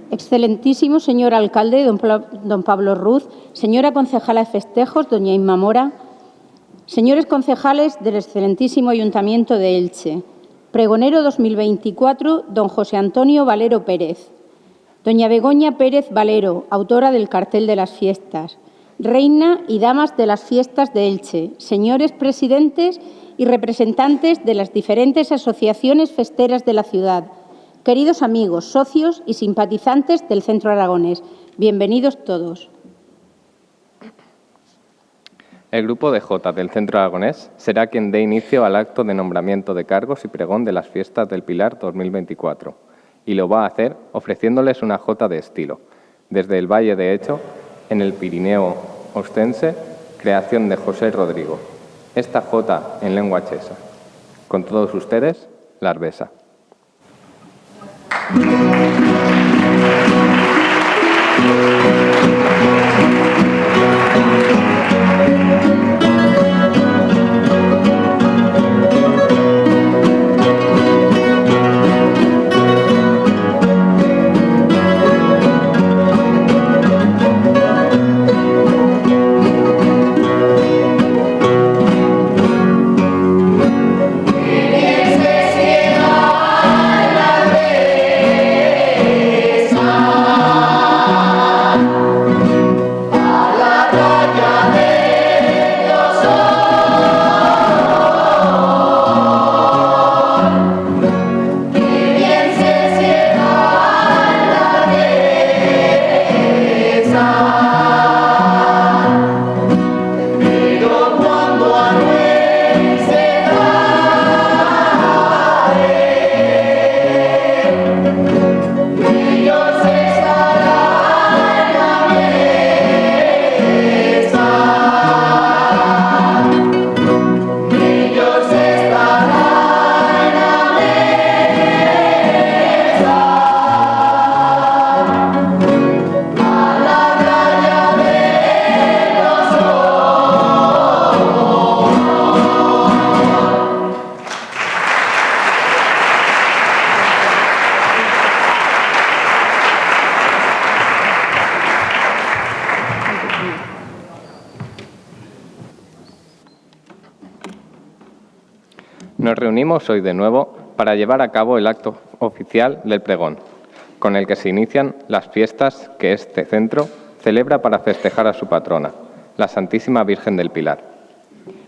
Excelentísimo señor alcalde, don Pablo Ruz, señora concejala de festejos, doña Inma Mora, señores concejales del excelentísimo Ayuntamiento de Elche, pregonero 2024, don José Antonio Valero Pérez, doña Begoña Pérez Valero, autora del cartel de las fiestas, reina y damas de las fiestas de Elche, señores presidentes y representantes de las diferentes asociaciones festeras de la ciudad, queridos amigos, socios y simpatizantes del Centro Aragonés, bienvenidos todos. El Grupo de Jota del Centro Aragonés será quien dé inicio al acto de nombramiento de cargos y pregón de las Fiestas del Pilar 2024, y lo va a hacer ofreciéndoles una jota de estilo, desde el Valle de Hecho, en el Pirineo Ostense, creación de José Rodrigo. Esta jota en lengua chesa. Con todos ustedes, la Arbesa. Nos reunimos hoy de nuevo para llevar a cabo el acto oficial del pregón, con el que se inician las fiestas que este centro celebra para festejar a su patrona, la Santísima Virgen del Pilar.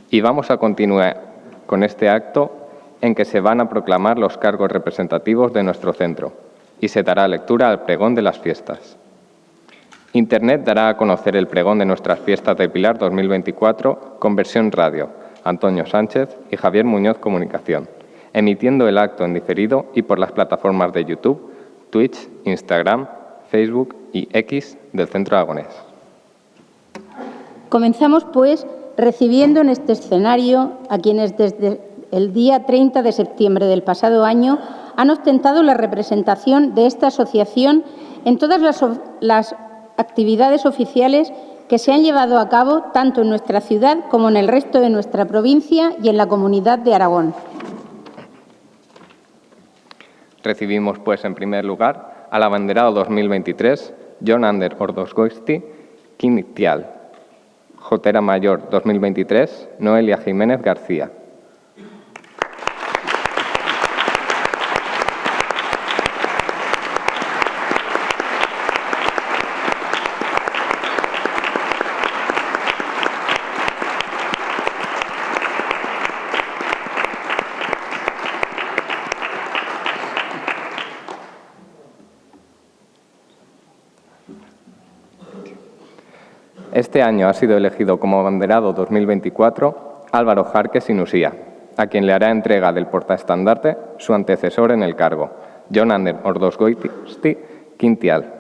Y vamos a continuar con este acto en que se van a proclamar los cargos representativos de nuestro centro y se dará lectura al pregón de las fiestas. Internet dará a conocer el pregón de nuestras fiestas del Pilar 2024 con versión radio, Antonio Sánchez y Javier Muñoz Comunicación, emitiendo el acto en diferido y por las plataformas de YouTube, Twitch, Instagram, Facebook y X del Centro Aragonés. Comenzamos, pues, recibiendo en este escenario a quienes desde el día 30 de septiembre del pasado año han ostentado la representación de esta asociación en todas las actividades oficiales que se han llevado a cabo tanto en nuestra ciudad como en el resto de nuestra provincia y en la Comunidad de Aragón. Recibimos, pues, en primer lugar al abanderado 2023, Jon Ander Ordosgoiti Quintial, Jotera Mayor 2023, Noelia Jiménez García. Este año ha sido elegido como abanderado 2024 Álvaro Jarques Inusía, a quien le hará entrega del portaestandarte su antecesor en el cargo, Jon Ander Ordosgoiti Quintial.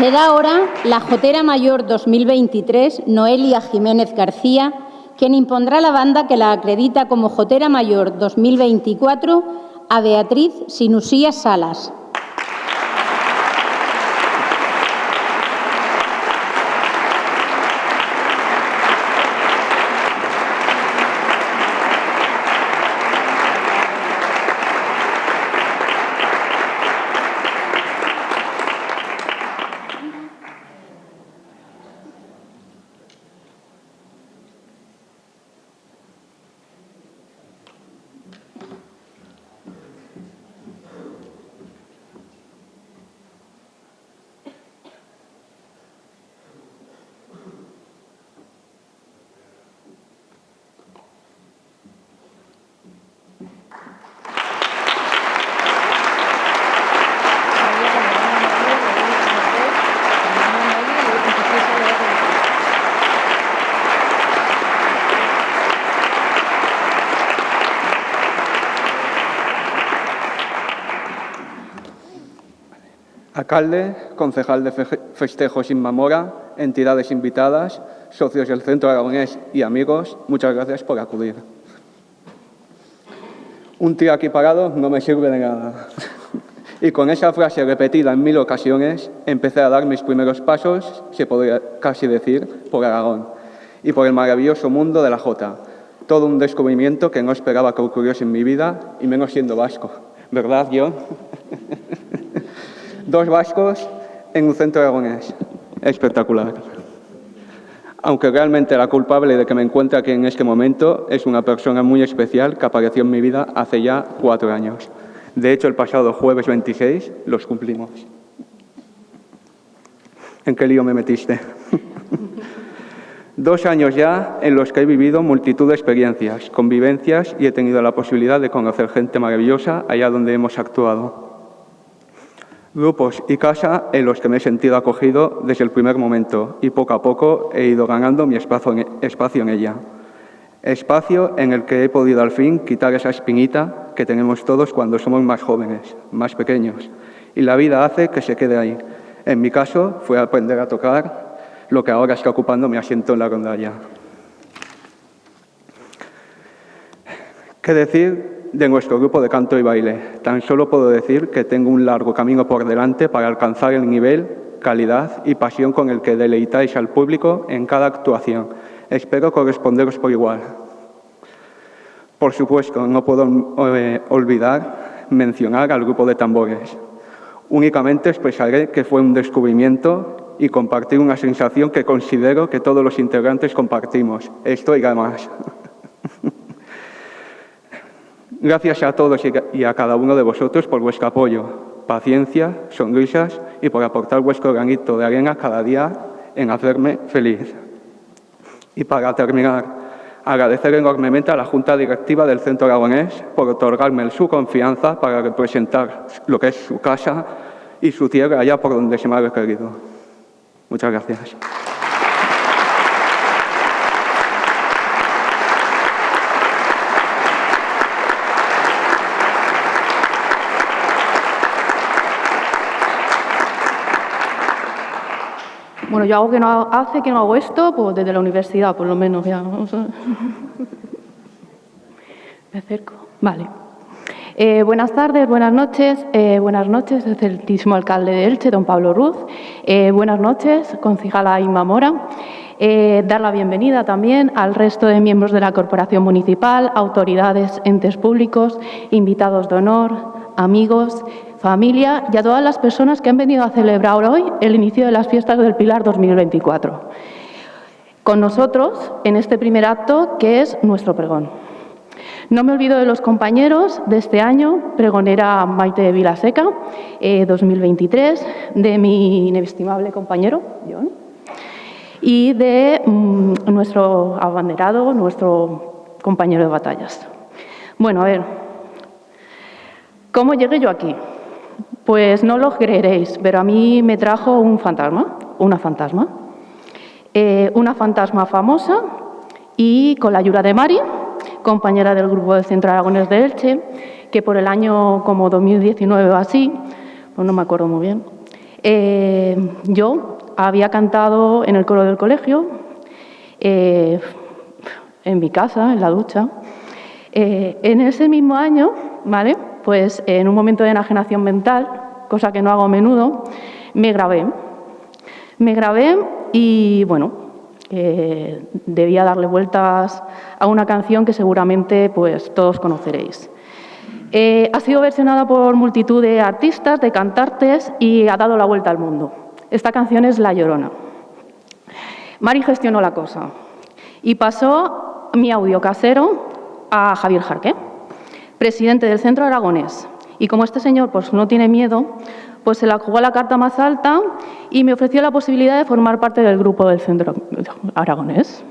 Será ahora la Jotera Mayor 2023, Noelia Jiménez García, quien impondrá la banda que la acredita como Jotera Mayor 2024 a Beatriz Sinusía Salas. Alcalde, concejal de Festejos Inma Mora, entidades invitadas, socios del Centro Aragonés y amigos, muchas gracias por acudir. Un tío aquí parado no me sirve de nada. Y con esa frase repetida en 1000 ocasiones, empecé a dar mis primeros pasos, se podría casi decir, por Aragón y por el maravilloso mundo de la jota. Todo un descubrimiento que no esperaba que ocurriese en mi vida, y menos siendo vasco. ¿Verdad, John? 2 vascos en un centro aragonés. Espectacular. Aunque realmente la culpable de que me encuentre aquí en este momento es una persona muy especial que apareció en mi vida hace ya 4 años. De hecho, el pasado jueves 26 los cumplimos. ¿En qué lío me metiste? 2 años ya en los que he vivido multitud de experiencias, convivencias y he tenido la posibilidad de conocer gente maravillosa allá donde hemos actuado. Grupos y casa en los que me he sentido acogido desde el primer momento y poco a poco he ido ganando mi espacio en ella. Espacio en el que he podido al fin quitar esa espinita que tenemos todos cuando somos más jóvenes, más pequeños. Y la vida hace que se quede ahí. En mi caso fue aprender a tocar lo que ahora está ocupando mi asiento en la rondalla. ¿Qué decir de nuestro grupo de canto y baile? Tan solo puedo decir que tengo un largo camino por delante para alcanzar el nivel, calidad y pasión con el que deleitáis al público en cada actuación. Espero corresponderos por igual. Por supuesto, no puedo olvidar mencionar al grupo de tambores. Únicamente expresaré que fue un descubrimiento y compartir una sensación que considero que todos los integrantes compartimos. Esto y más. Gracias a todos y a cada uno de vosotros por vuestro apoyo, paciencia, sonrisas y por aportar vuestro granito de arena cada día en hacerme feliz. Y para terminar, agradecer enormemente a la Junta Directiva del Centro Aragonés por otorgarme su confianza para representar lo que es su casa y su tierra allá por donde se me ha requerido. Muchas gracias. Bueno, yo hago que no hago esto, pues desde la universidad, por lo menos. Ya. Me acerco. Vale. Buenas tardes, buenas noches, excelentísimo alcalde de Elche, don Pablo Ruz. Buenas noches, concejala Inma Mora. Dar la bienvenida también al resto de miembros de la Corporación Municipal, autoridades, entes públicos, invitados de honor, amigos, familia y a todas las personas que han venido a celebrar hoy el inicio de las Fiestas del Pilar 2024. Con nosotros en este primer acto que es nuestro pregón. No me olvido de los compañeros de este año, pregonera Maite Vilaseca, 2023, de mi inestimable compañero, John, y de nuestro abanderado, nuestro compañero de batallas. Bueno, a ver, ¿cómo llegué yo aquí? Pues no lo creeréis, pero a mí me trajo un fantasma, una fantasma famosa y con la ayuda de Mari, compañera del grupo del Centro Aragonés de Elche, que por el año como 2019 o así, pues no me acuerdo muy bien, Yo había cantado en el coro del colegio, en mi casa, en la ducha. En ese mismo año, ¿vale? Pues en un momento de enajenación mental, cosa que no hago a menudo, me grabé. Me grabé y, bueno, debía darle vueltas a una canción que seguramente pues, todos conoceréis. Ha sido versionada por multitud de artistas, de cantantes y ha dado la vuelta al mundo. Esta canción es La Llorona. Mari gestionó la cosa y pasó mi audio casero a Javier Jarque, presidente del Centro Aragonés. Y como este señor pues, no tiene miedo, pues se la jugó a la carta más alta y me ofreció la posibilidad de formar parte del grupo del Centro Aragonés.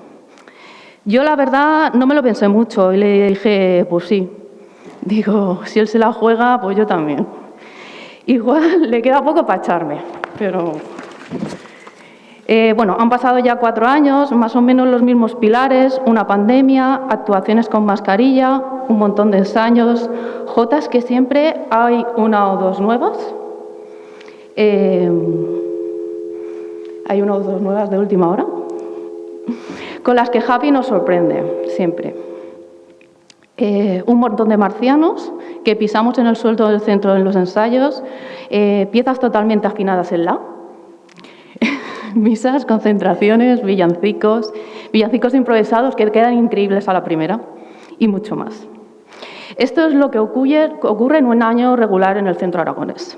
Yo, la verdad, no me lo pensé mucho y le dije, pues sí. Digo, si él se la juega, pues yo también. Igual le queda poco para echarme, pero... bueno, han pasado ya 4 años, más o menos los mismos pilares, una pandemia, actuaciones con mascarilla, un montón de ensayos, jotas que siempre hay 1 o 2 nuevas. Hay 1 o 2 nuevas de última hora, con las que Javi nos sorprende, siempre. Un montón de marcianos que pisamos en el suelo del centro en los ensayos, piezas totalmente afinadas en la... Misas, concentraciones, villancicos improvisados que quedan increíbles a la primera y mucho más. Esto es lo que ocurre en un año regular en el Centro Aragonés.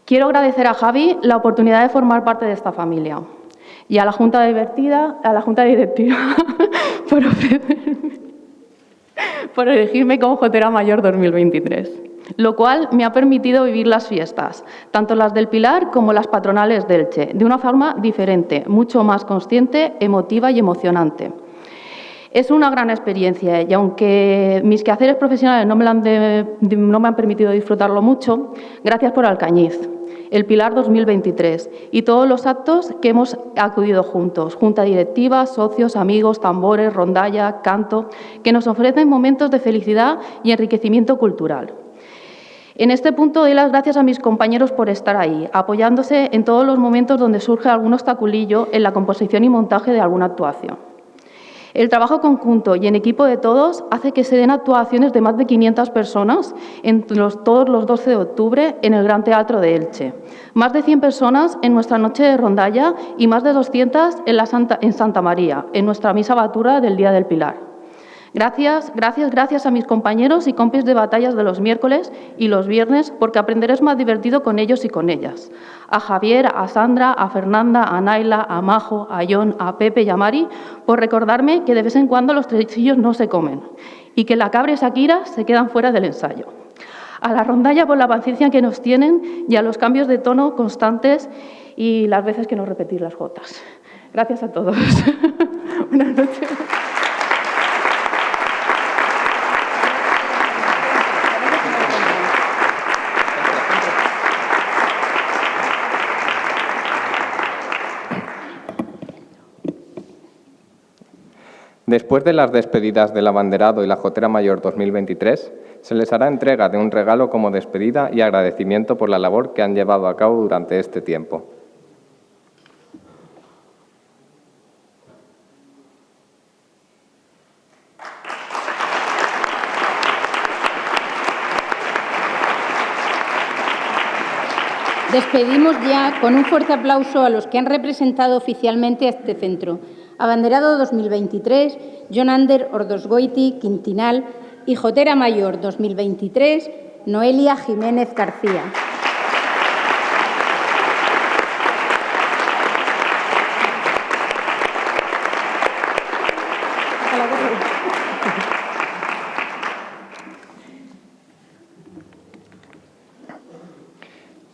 Quiero agradecer a Javi la oportunidad de formar parte de esta familia y a la Junta Directiva por elegirme como Jotera Mayor 2023. Lo cual me ha permitido vivir las fiestas, tanto las del Pilar como las patronales de Elche, de una forma diferente, mucho más consciente, emotiva y emocionante. Es una gran experiencia y aunque mis quehaceres profesionales no me han permitido disfrutarlo mucho, gracias por Alcañiz, el Pilar 2023 y todos los actos que hemos acudido juntos, junta directiva, socios, amigos, tambores, rondalla, canto, que nos ofrecen momentos de felicidad y enriquecimiento cultural. En este punto doy las gracias a mis compañeros por estar ahí, apoyándose en todos los momentos donde surge algún obstaculillo en la composición y montaje de alguna actuación. El trabajo conjunto y en equipo de todos hace que se den actuaciones de más de 500 personas todos los 12 de octubre en el Gran Teatro de Elche, más de 100 personas en nuestra noche de rondalla y más de 200 en Santa María, en nuestra misa batura del Día del Pilar. Gracias a mis compañeros y compis de batallas de los miércoles y los viernes, porque aprender es más divertido con ellos y con ellas. A Javier, a Sandra, a Fernanda, a Naila, a Majo, a Jon, a Pepe y a Mari, por recordarme que de vez en cuando los tresillos no se comen y que la cabra y Shakira se quedan fuera del ensayo. A la rondalla por la paciencia que nos tienen y a los cambios de tono constantes y las veces que nos repetís las jotas. Gracias a todos. Buenas noches. Después de las despedidas del abanderado y la Jotera Mayor 2023, se les hará entrega de un regalo como despedida y agradecimiento por la labor que han llevado a cabo durante este tiempo. Despedimos ya con un fuerte aplauso a los que han representado oficialmente a este centro. Abanderado 2023, Jon Ander Ordosgoiti Quintinal y Jotera Mayor 2023, Noelia Jiménez García.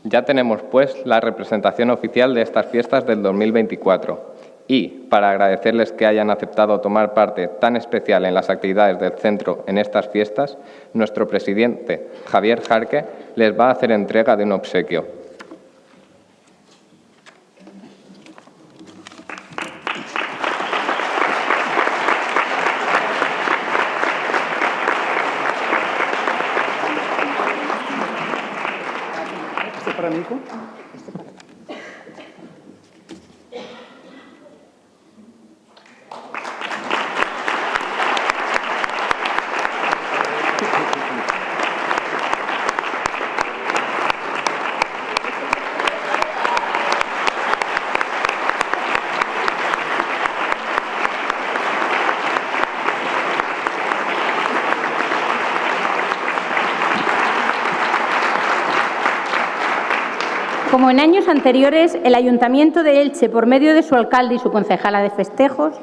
Ya tenemos, pues, la representación oficial de estas fiestas del 2024 y, para agradecerles que hayan aceptado tomar parte tan especial en las actividades del centro en estas fiestas, nuestro presidente, Javier Jarque, les va a hacer entrega de un obsequio. ¿Este para mi hijo? Este para ti. Como en años anteriores, el Ayuntamiento de Elche, por medio de su alcalde y su concejala de festejos,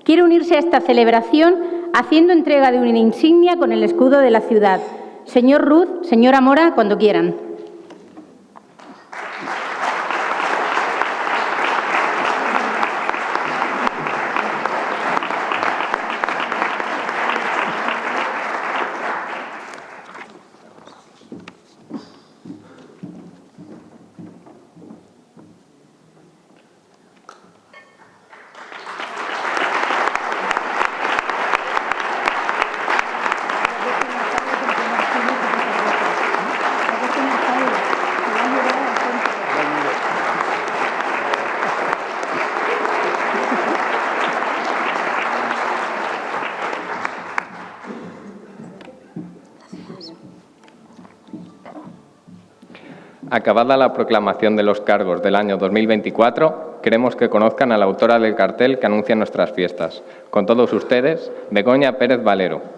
quiere unirse a esta celebración haciendo entrega de una insignia con el escudo de la ciudad. Señor Ruz, señora Mora, cuando quieran. Acabada la proclamación de los cargos del año 2024, queremos que conozcan a la autora del cartel que anuncia nuestras fiestas. Con todos ustedes, Begoña Pérez Valero.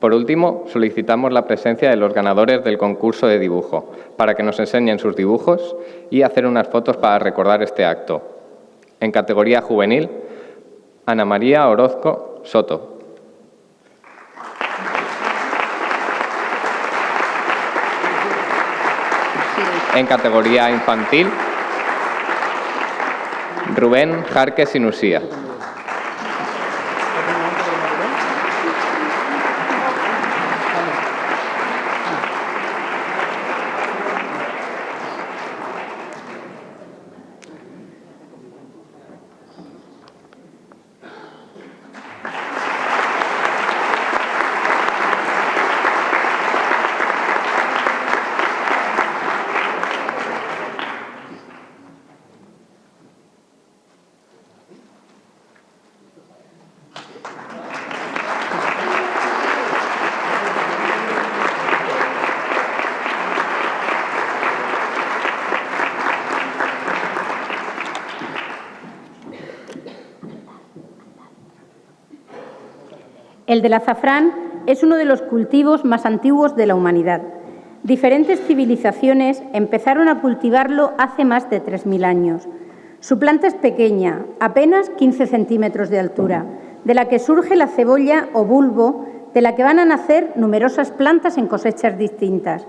Por último, solicitamos la presencia de los ganadores del concurso de dibujo para que nos enseñen sus dibujos y hacer unas fotos para recordar este acto. En categoría juvenil, Ana María Orozco Soto. En categoría infantil, Rubén Jarque Sinusía. El del azafrán es uno de los cultivos más antiguos de la humanidad. Diferentes civilizaciones empezaron a cultivarlo hace más de 3.000 años. Su planta es pequeña, apenas 15 centímetros de altura, de la que surge la cebolla o bulbo, de la que van a nacer numerosas plantas en cosechas distintas.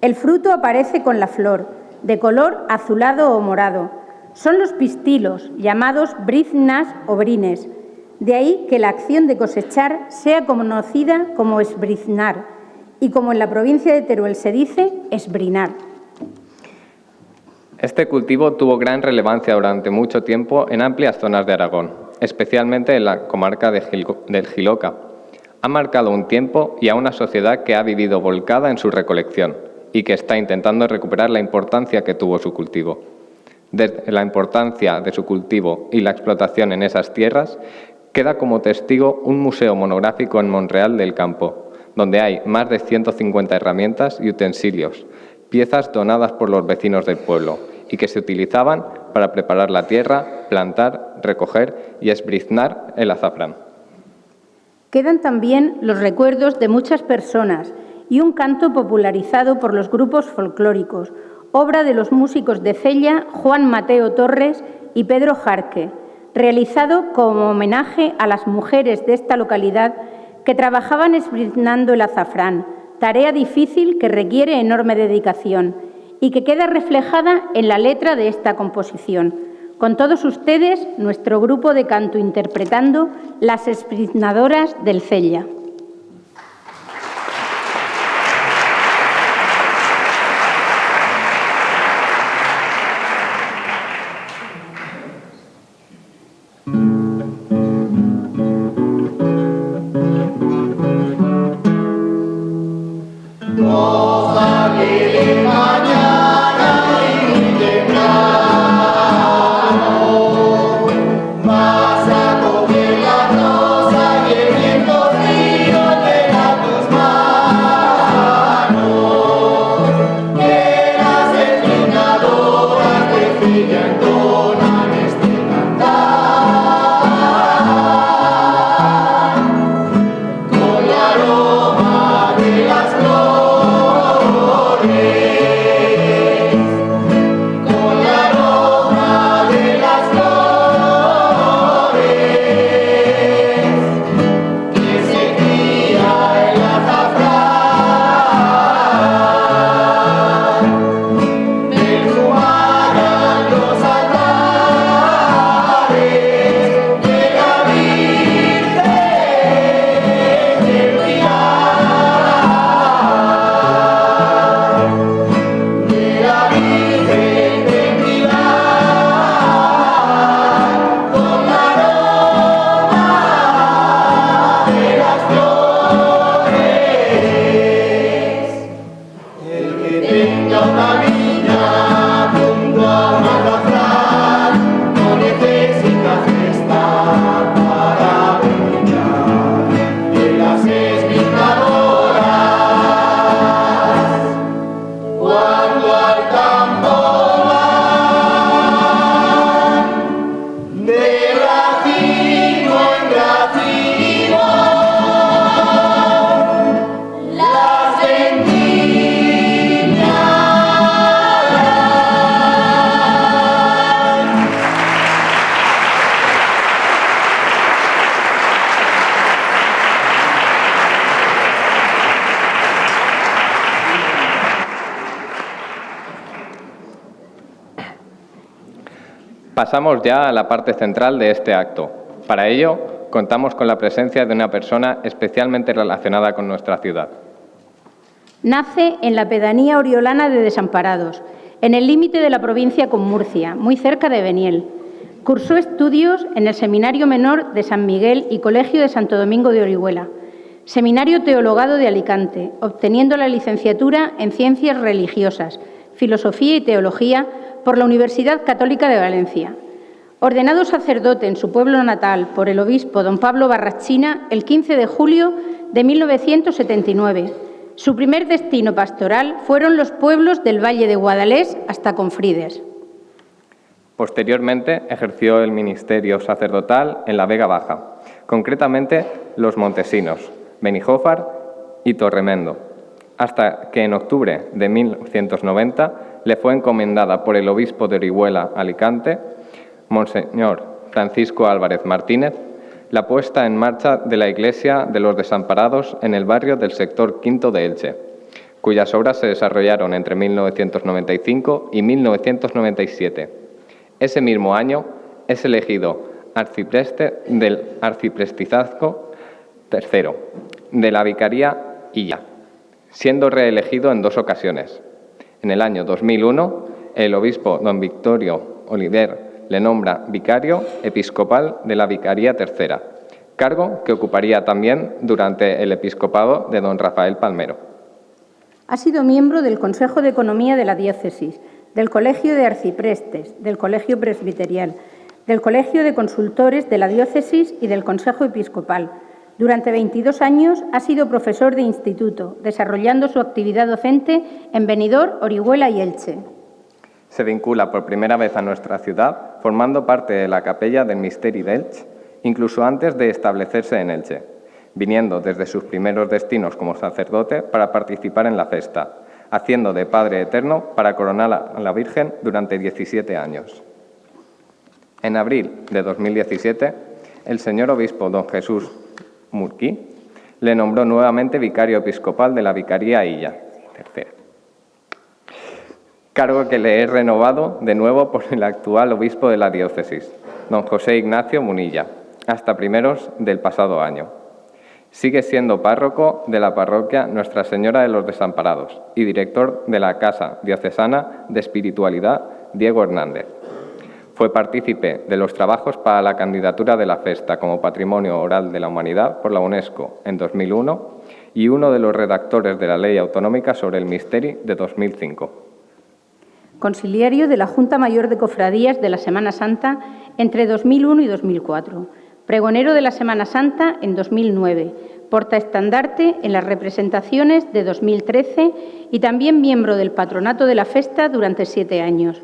El fruto aparece con la flor, de color azulado o morado. Son los pistilos, llamados briznas o brines. De ahí que la acción de cosechar sea conocida como esbriznar y, como en la provincia de Teruel se dice, esbrinar. Este cultivo tuvo gran relevancia durante mucho tiempo en amplias zonas de Aragón, especialmente en la comarca del Jiloca. Ha marcado un tiempo y a una sociedad que ha vivido volcada en su recolección y que está intentando recuperar la importancia que tuvo su cultivo. Desde la importancia de su cultivo y la explotación en esas tierras, queda como testigo un museo monográfico en Montreal del Campo, donde hay más de 150 herramientas y utensilios, piezas donadas por los vecinos del pueblo y que se utilizaban para preparar la tierra, plantar, recoger y esbriznar el azafrán. Quedan también los recuerdos de muchas personas y un canto popularizado por los grupos folclóricos, obra de los músicos de Cella, Juan Mateo Torres y Pedro Jarque, realizado como homenaje a las mujeres de esta localidad que trabajaban esbriznando el azafrán, tarea difícil que requiere enorme dedicación y que queda reflejada en la letra de esta composición. Con todos ustedes, nuestro grupo de canto interpretando Las esbriznadoras del Cella. Pasamos ya a la parte central de este acto. Para ello, contamos con la presencia de una persona especialmente relacionada con nuestra ciudad. Nace en la pedanía oriolana de Desamparados, en el límite de la provincia con Murcia, muy cerca de Beniel. Cursó estudios en el Seminario Menor de San Miguel y Colegio de Santo Domingo de Orihuela, Seminario Teologado de Alicante, obteniendo la licenciatura en Ciencias Religiosas, Filosofía y Teología por la Universidad Católica de Valencia. Ordenado sacerdote en su pueblo natal por el obispo don Pablo Barrachina el 15 de julio de 1979. Su primer destino pastoral fueron los pueblos del Valle de Guadalés hasta Confrides. Posteriormente ejerció el ministerio sacerdotal en la Vega Baja, concretamente Los Montesinos, Benijófar y Torremendo, hasta que en octubre de 1990 le fue encomendada por el obispo de Orihuela, Alicante, Monseñor Francisco Álvarez Martínez, la puesta en marcha de la Iglesia de los Desamparados en el barrio del sector Quinto de Elche, cuyas obras se desarrollaron entre 1995 y 1997. Ese mismo año es elegido arcipreste del arciprestazgo III de la Vicaría Illa, siendo reelegido en 2 ocasiones. En el año 2001, el obispo don Victorio Oliver le nombra vicario episcopal de la Vicaría III, cargo que ocuparía también durante el episcopado de don Rafael Palmero. Ha sido miembro del Consejo de Economía de la Diócesis, del Colegio de Arciprestes, del Colegio Presbiterial, del Colegio de Consultores de la Diócesis y del Consejo Episcopal. Durante 22 años ha sido profesor de instituto, desarrollando su actividad docente en Benidorm, Orihuela y Elche. Se vincula por primera vez a nuestra ciudad, formando parte de la capella del Misteri d'Elche, incluso antes de establecerse en Elche, viniendo desde sus primeros destinos como sacerdote para participar en la festa, haciendo de Padre Eterno para coronar a la Virgen durante 17 años. En abril de 2017, el señor obispo don Jesús Murquí le nombró nuevamente vicario episcopal de la Vicaría Illa, III, cargo que le es renovado de nuevo por el actual obispo de la diócesis, don José Ignacio Munilla, hasta primeros del pasado año. Sigue siendo párroco de la parroquia Nuestra Señora de los Desamparados y director de la Casa Diocesana de Espiritualidad Diego Hernández. Fue partícipe de los trabajos para la candidatura de la festa como Patrimonio Oral de la Humanidad por la UNESCO en 2001 y uno de los redactores de la Ley Autonómica sobre el Misteri de 2005. Conciliario de la Junta Mayor de Cofradías de la Semana Santa entre 2001 y 2004. Pregonero de la Semana Santa en 2009. Portaestandarte en las representaciones de 2013 y también miembro del Patronato de la Festa durante 7 años.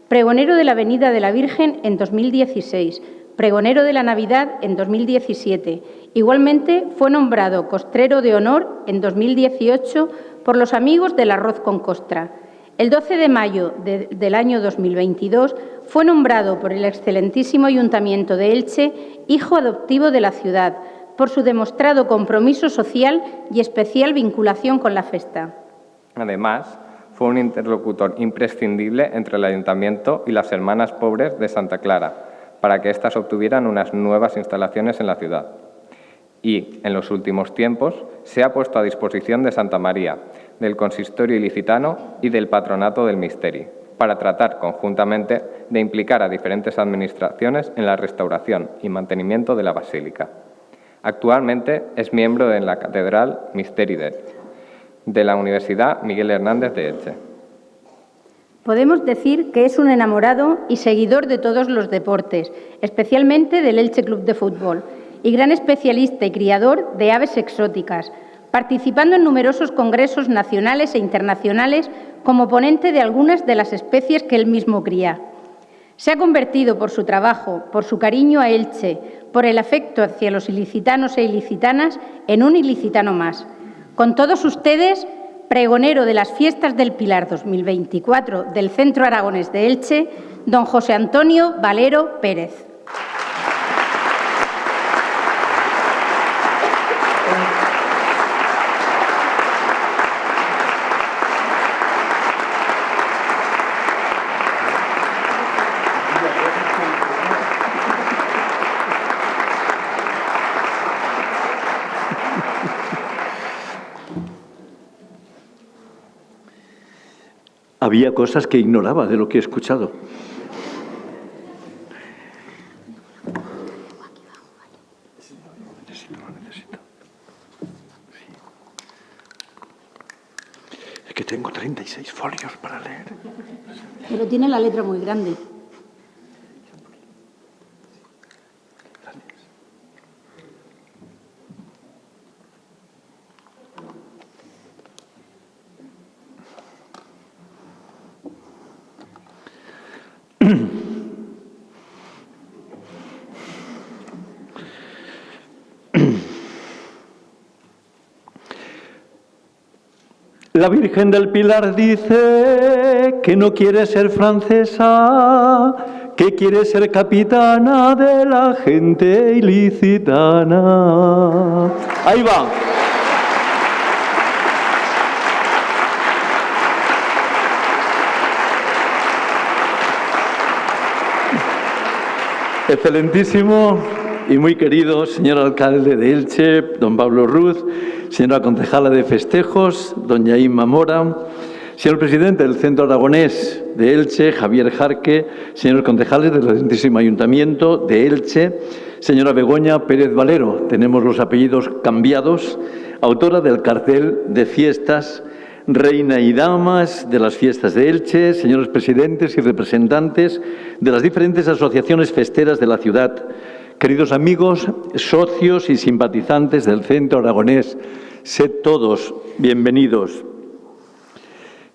Pregonero de la Avenida de la Virgen en 2016, pregonero de la Navidad en 2017. Igualmente fue nombrado Costrero de Honor en 2018 por los amigos del arroz con costra. El 12 de mayo del año 2022 fue nombrado por el excelentísimo Ayuntamiento de Elche hijo adoptivo de la ciudad por su demostrado compromiso social y especial vinculación con la festa. Además, fue un interlocutor imprescindible entre el Ayuntamiento y las Hermanas Pobres de Santa Clara para que éstas obtuvieran unas nuevas instalaciones en la ciudad. Y, en los últimos tiempos, se ha puesto a disposición de Santa María, del Consistorio Ilicitano y del Patronato del Misteri, para tratar conjuntamente de implicar a diferentes administraciones en la restauración y mantenimiento de la Basílica. Actualmente es miembro de la Catedral Misteri d'Elche, de la Universidad Miguel Hernández de Elche. Podemos decir que es un enamorado y seguidor de todos los deportes, especialmente del Elche Club de Fútbol, y gran especialista y criador de aves exóticas, participando en numerosos congresos nacionales e internacionales como ponente de algunas de las especies que él mismo cría. Se ha convertido por su trabajo, por su cariño a Elche, por el afecto hacia los ilicitanos e ilicitanas, en un ilicitano más. Con todos ustedes, pregonero de las Fiestas del Pilar 2024 del Centro Aragonés de Elche, don José Antonio Valero Pérez. Había cosas que ignoraba de lo que he escuchado. Es que tengo 36 folios para leer. Pero tiene la letra muy grande. La Virgen del Pilar dice que no quiere ser francesa, que quiere ser capitana de la gente ilicitana. Ahí va. Excelentísimo y muy querido señor alcalde de Elche, don Pablo Ruz, señora concejala de festejos, doña Inma Mora, señor presidente del Centro Aragonés de Elche, Javier Jarque, señores concejales del Excelentísimo Ayuntamiento de Elche, señora Begoña Pérez Valero, tenemos los apellidos cambiados, autora del cartel de fiestas, reina y damas de las fiestas de Elche, señores presidentes y representantes de las diferentes asociaciones festeras de la ciudad, queridos amigos, socios y simpatizantes del Centro Aragonés, sed todos bienvenidos.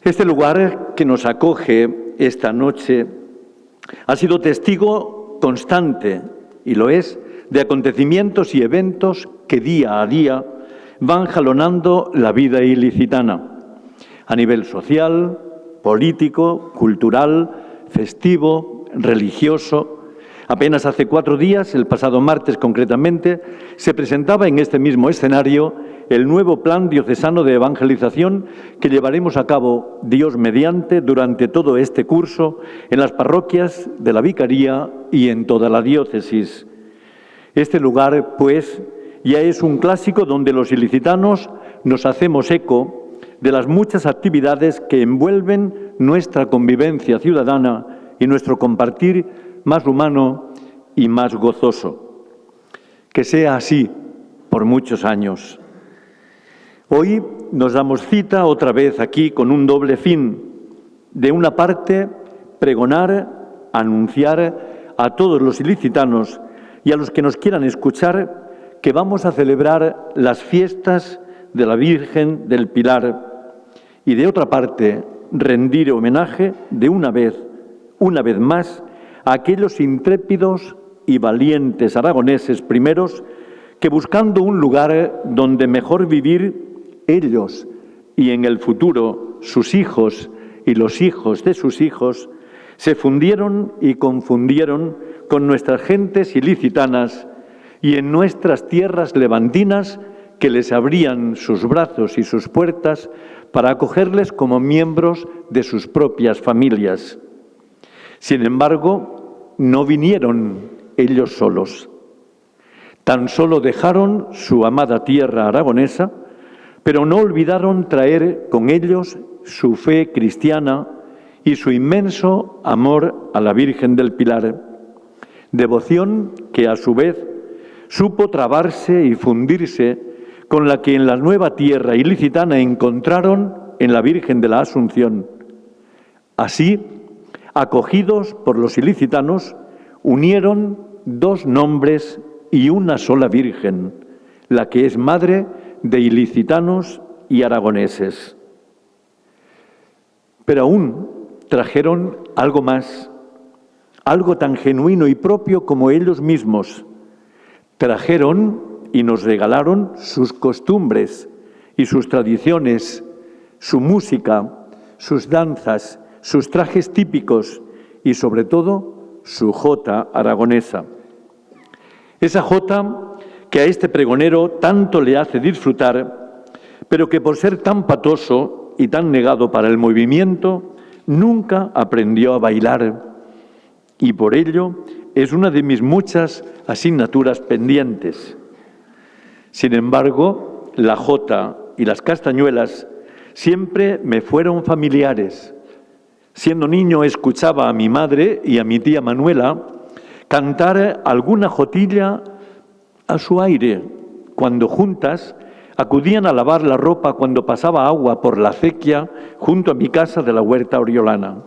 Este lugar que nos acoge esta noche ha sido testigo constante, y lo es, de acontecimientos y eventos que día a día van jalonando la vida ilicitana, a nivel social, político, cultural, festivo, religioso. Apenas hace 4 días, el pasado martes concretamente, se presentaba en este mismo escenario el nuevo Plan Diocesano de Evangelización que llevaremos a cabo, Dios mediante, durante todo este curso en las parroquias de la Vicaría y en toda la diócesis. Este lugar, pues, ya es un clásico donde los ilicitanos nos hacemos eco de las muchas actividades que envuelven nuestra convivencia ciudadana y nuestro compartir más humano y más gozoso. Que sea así por muchos años. Hoy nos damos cita otra vez aquí con un doble fin. De una parte, pregonar, anunciar a todos los ilicitanos y a los que nos quieran escuchar que vamos a celebrar las fiestas de la Virgen del Pilar. Y de otra parte, rendir homenaje de una vez más, a aquellos intrépidos y valientes aragoneses primeros que, buscando un lugar donde mejor vivir, ellos y en el futuro sus hijos y los hijos de sus hijos, se fundieron y confundieron con nuestras gentes ilicitanas y en nuestras tierras levantinas que les abrían sus brazos y sus puertas para acogerles como miembros de sus propias familias. Sin embargo, no vinieron ellos solos. Tan solo dejaron su amada tierra aragonesa, pero no olvidaron traer con ellos su fe cristiana y su inmenso amor a la Virgen del Pilar, devoción que a su vez supo trabarse y fundirse con la que en la nueva tierra ilicitana encontraron en la Virgen de la Asunción, Así, acogidos por los ilicitanos, unieron dos nombres y una sola Virgen, la que es madre de ilicitanos y aragoneses. Pero aún trajeron algo más, algo tan genuino y propio como ellos mismos. Trajeron y nos regalaron sus costumbres y sus tradiciones, su música, sus danzas, sus trajes típicos y, sobre todo, su jota aragonesa. Esa jota que a este pregonero tanto le hace disfrutar, pero que por ser tan patoso y tan negado para el movimiento, nunca aprendió a bailar. Y por ello es una de mis muchas asignaturas pendientes. Sin embargo, la jota y las castañuelas siempre me fueron familiares. Siendo niño escuchaba a mi madre y a mi tía Manuela cantar alguna jotilla a su aire, cuando juntas acudían a lavar la ropa cuando pasaba agua por la acequia junto a mi casa de la Huerta Oriolana.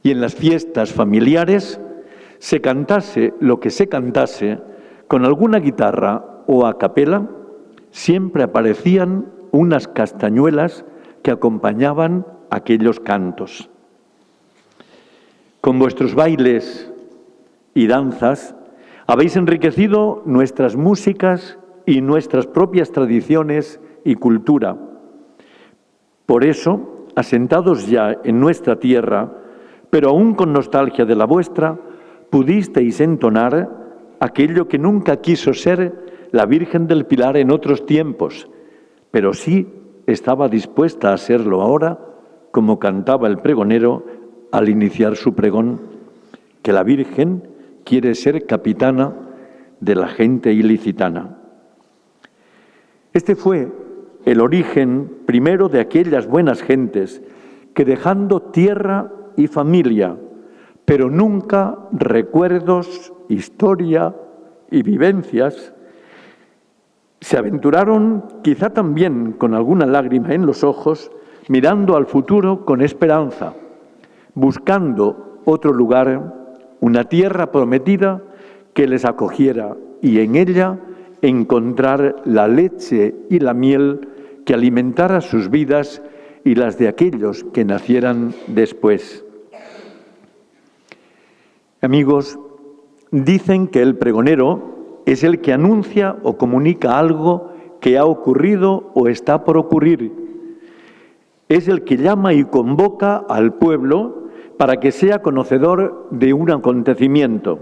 Y en las fiestas familiares, se cantase lo que se cantase, con alguna guitarra o a capela, siempre aparecían unas castañuelas que acompañaban aquellos cantos. Con vuestros bailes y danzas habéis enriquecido nuestras músicas y nuestras propias tradiciones y cultura. Por eso, asentados ya en nuestra tierra, pero aún con nostalgia de la vuestra, pudisteis entonar aquello que nunca quiso ser la Virgen del Pilar en otros tiempos, pero sí estaba dispuesta a serlo ahora, como cantaba el pregonero al iniciar su pregón, que la Virgen quiere ser capitana de la gente ilicitana. Este fue el origen primero de aquellas buenas gentes que, dejando tierra y familia, pero nunca recuerdos, historia y vivencias, se aventuraron, quizá también con alguna lágrima en los ojos, mirando al futuro con esperanza, buscando otro lugar, una tierra prometida que les acogiera y en ella encontrar la leche y la miel que alimentara sus vidas y las de aquellos que nacieran después. Amigos, dicen que el pregonero es el que anuncia o comunica algo que ha ocurrido o está por ocurrir. Es el que llama y convoca al pueblo para que sea conocedor de un acontecimiento.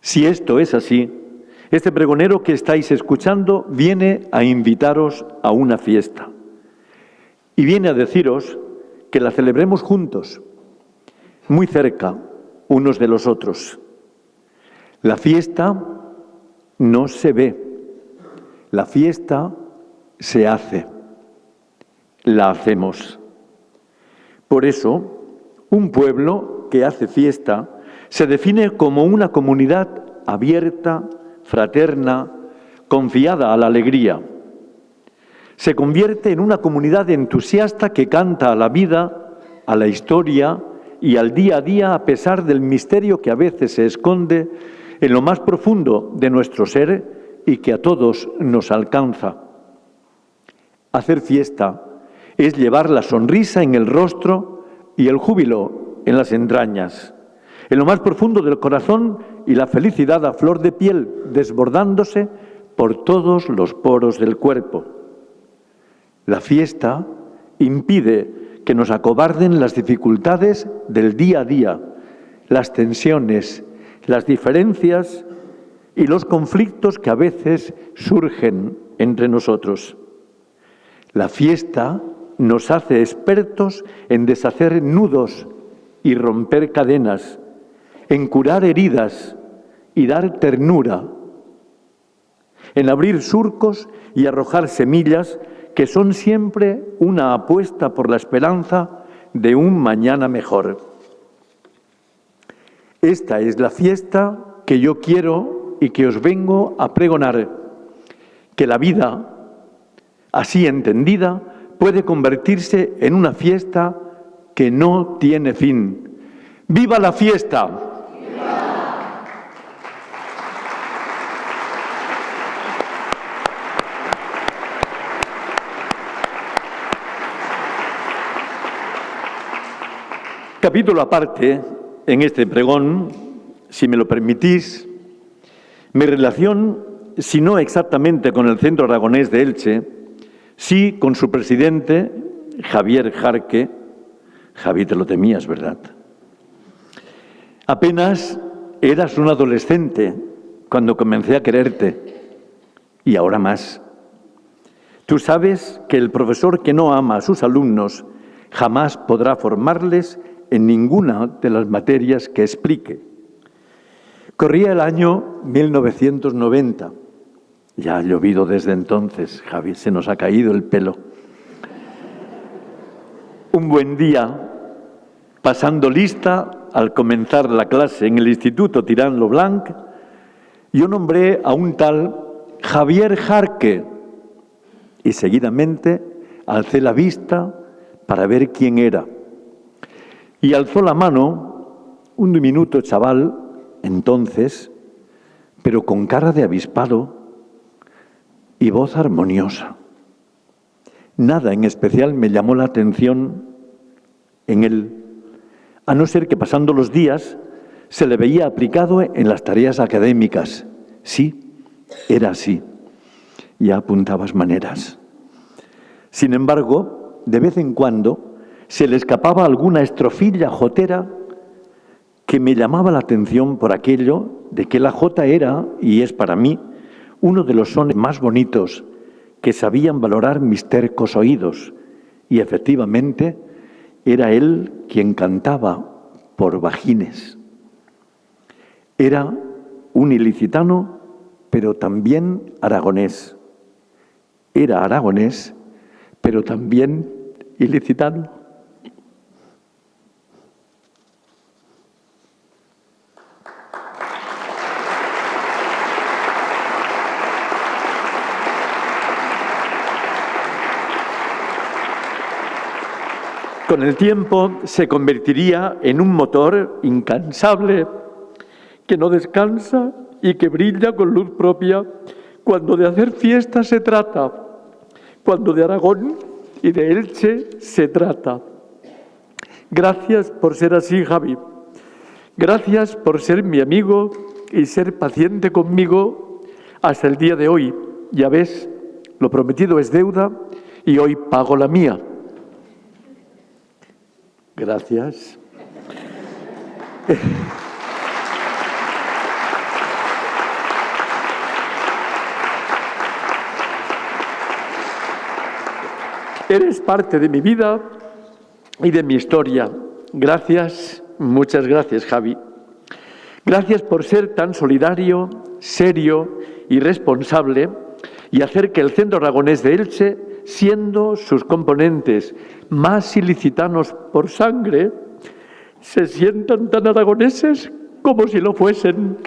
Si esto es así, este pregonero que estáis escuchando viene a invitaros a una fiesta. Y viene a deciros que la celebremos juntos, muy cerca, unos de los otros. La fiesta no se ve, la fiesta se hace, la hacemos. Por eso, un pueblo que hace fiesta se define como una comunidad abierta, fraterna, confiada a la alegría. Se convierte en una comunidad entusiasta que canta a la vida, a la historia y al día a día, a pesar del misterio que a veces se esconde en lo más profundo de nuestro ser y que a todos nos alcanza. Hacer fiesta es llevar la sonrisa en el rostro y el júbilo en las entrañas, en lo más profundo del corazón y la felicidad a flor de piel, desbordándose por todos los poros del cuerpo. La fiesta impide que nos acobarden las dificultades del día a día, las tensiones, las diferencias y los conflictos que a veces surgen entre nosotros. La fiesta nos hace expertos en deshacer nudos y romper cadenas, en curar heridas y dar ternura, en abrir surcos y arrojar semillas que son siempre una apuesta por la esperanza de un mañana mejor. Esta es la fiesta que yo quiero y que os vengo a pregonar, que la vida, así entendida, puede convertirse en una fiesta que no tiene fin. ¡Viva la fiesta! Capítulo aparte, en este pregón, si me lo permitís, mi relación, si no exactamente con el Centro Aragonés de Elche, sí con su presidente, Javier Jarque. Javi, te lo temías, ¿verdad? Apenas eras un adolescente cuando comencé a quererte, y ahora más. Tú sabes que el profesor que no ama a sus alumnos jamás podrá formarles en ninguna de las materias que explique. Corría el año 1990. Ya ha llovido desde entonces, Javi, se nos ha caído el pelo. Un buen día, pasando lista al comenzar la clase en el Instituto Tirán lo Blanc, yo nombré a un tal Javier Jarque y seguidamente alcé la vista para ver quién era. Y alzó la mano un diminuto chaval, entonces, pero con cara de avispado y voz armoniosa. Nada en especial me llamó la atención en él, a no ser que pasando los días se le veía aplicado en las tareas académicas. Sí, era así. Ya apuntabas maneras. Sin embargo, de vez en cuando se le escapaba alguna estrofilla jotera que me llamaba la atención por aquello de que la jota era, y es para mí, uno de los sones más bonitos que sabían valorar mis tercos oídos. Y efectivamente, era él quien cantaba por bajines. Era un ilicitano, pero también aragonés. Era aragonés, pero también ilicitano. Con el tiempo se convertiría en un motor incansable que no descansa y que brilla con luz propia cuando de hacer fiesta se trata, cuando de Aragón y de Elche se trata. Gracias por ser así, Javi. Gracias por ser mi amigo y ser paciente conmigo hasta el día de hoy. Ya ves, lo prometido es deuda y hoy pago la mía. Gracias. Eres parte de mi vida y de mi historia. Gracias, muchas gracias, Javi. Gracias por ser tan solidario, serio y responsable y hacer que el Centro Aragonés de Elche, siendo sus componentes más ilicitanos por sangre, se sientan tan aragoneses como si lo fuesen.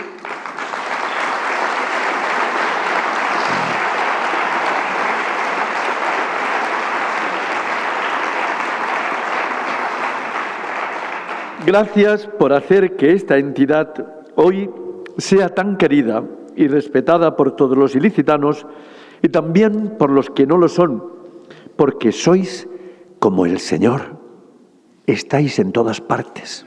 Gracias por hacer que esta entidad hoy sea tan querida y respetada por todos los ilicitanos y también por los que no lo son, porque sois como el Señor, estáis en todas partes.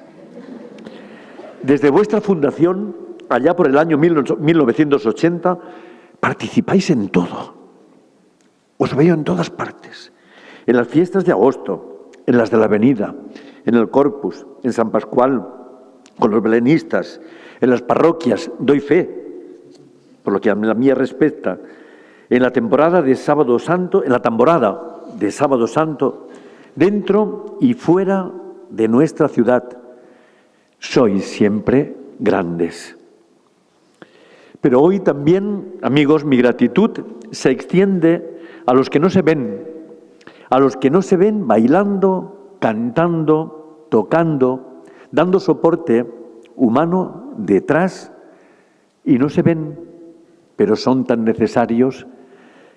Desde vuestra fundación, allá por el año 1980, participáis en todo. Os veo en todas partes, en las fiestas de agosto, en las de la Avenida, en el Corpus, en San Pascual, con los belenistas, en las parroquias, doy fe, por lo que a la mía respecta, en la temporada de Sábado Santo, en la tamborada de Sábado Santo, dentro y fuera de nuestra ciudad. Sois siempre grandes. Pero hoy también, amigos, mi gratitud se extiende a los que no se ven, a los que no se ven bailando, cantando, tocando, dando soporte humano detrás y no se ven, pero son tan necesarios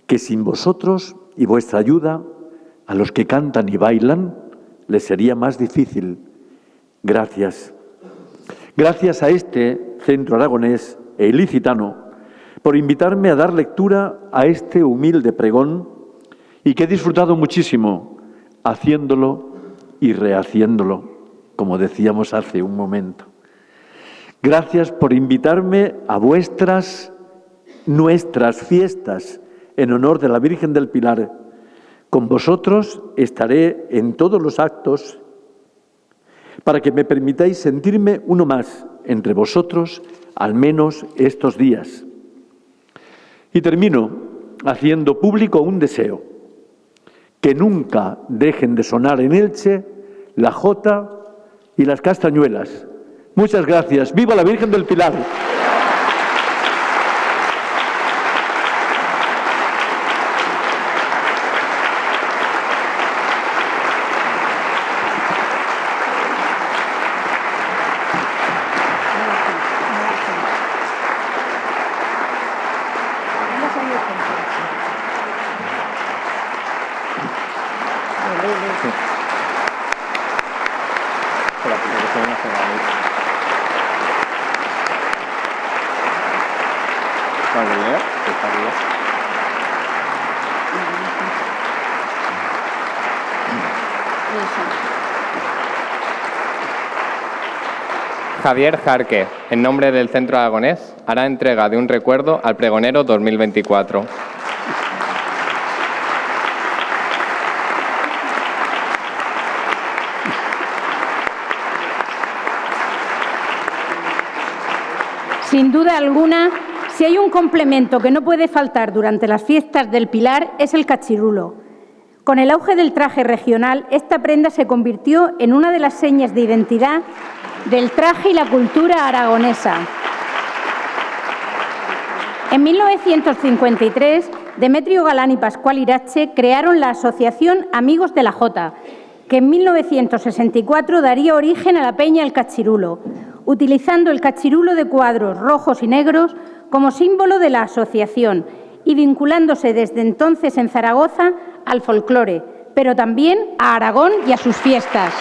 que sin vosotros y vuestra ayuda, a los que cantan y bailan, les sería más difícil. Gracias. Gracias a este Centro Aragonés e Ilicitano por invitarme a dar lectura a este humilde pregón y que he disfrutado muchísimo haciéndolo y rehaciéndolo, como decíamos hace un momento. Gracias por invitarme a nuestras fiestas en honor de la Virgen del Pilar. Con vosotros estaré en todos los actos para que me permitáis sentirme uno más entre vosotros, al menos estos días. Y termino haciendo público un deseo: que nunca dejen de sonar en Elche la jota y las castañuelas. Muchas gracias. ¡Viva la Virgen del Pilar! Javier Jarque, en nombre del Centro Aragonés, hará entrega de un recuerdo al pregonero 2024. Sin duda alguna, si hay un complemento que no puede faltar durante las fiestas del Pilar es el cachirulo. Con el auge del traje regional, esta prenda se convirtió en una de las señas de identidad del traje y la cultura aragonesa. En 1953, Demetrio Galán y Pascual Irache crearon la Asociación Amigos de la Jota, que en 1964 daría origen a la Peña El Cachirulo, utilizando el cachirulo de cuadros rojos y negros como símbolo de la asociación y vinculándose desde entonces en Zaragoza al folclore, pero también a Aragón y a sus fiestas.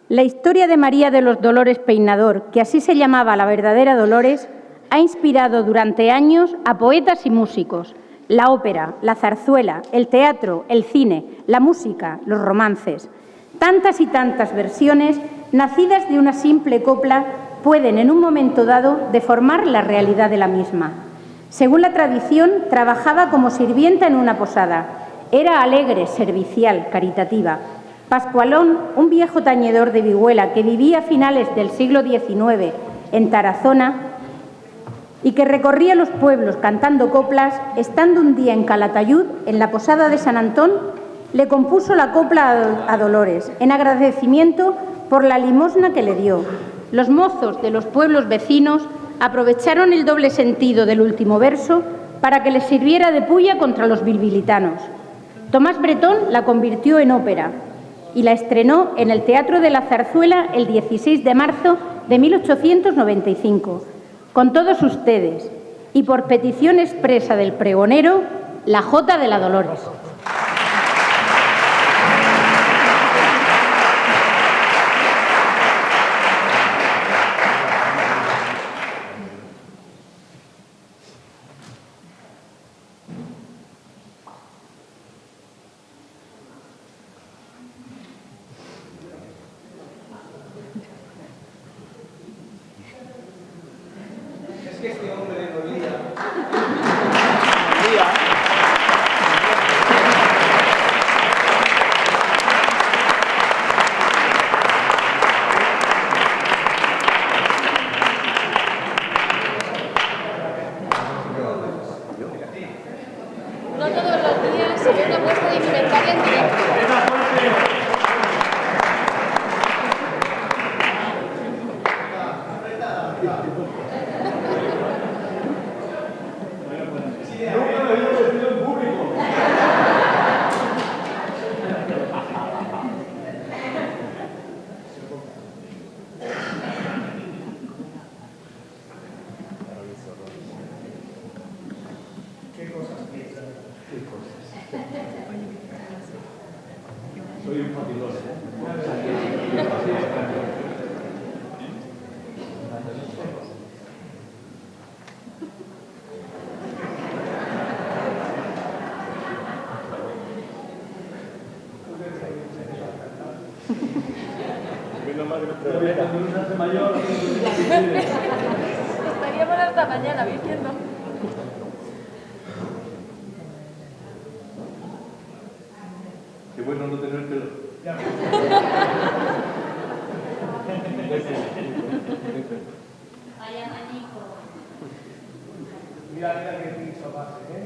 La historia de María de los Dolores Peinador, que así se llamaba la verdadera Dolores, ha inspirado durante años a poetas y músicos. La ópera, la zarzuela, el teatro, el cine, la música, los romances. Tantas y tantas versiones, nacidas de una simple copla, pueden en un momento dado deformar la realidad de la misma. Según la tradición, trabajaba como sirvienta en una posada. Era alegre, servicial, caritativa. Pascualón, un viejo tañedor de vihuela que vivía a finales del siglo XIX en Tarazona y que recorría los pueblos cantando coplas, estando un día en Calatayud, en la posada de San Antón, le compuso la copla a Dolores, en agradecimiento por la limosna que le dio. Los mozos de los pueblos vecinos aprovecharon el doble sentido del último verso para que les sirviera de puya contra los bilbilitanos. Tomás Bretón la convirtió en ópera y la estrenó en el Teatro de la Zarzuela el 16 de marzo de 1895. Con todos ustedes, y por petición expresa del pregonero, la Jota de la Dolores. No todos los días se ve una muestra de indumentaria en directo. Nunca me había vestido en público. Estaríamos hasta mañana viviendo. Qué bueno no tener pelo. Mira que piso base, ¿eh?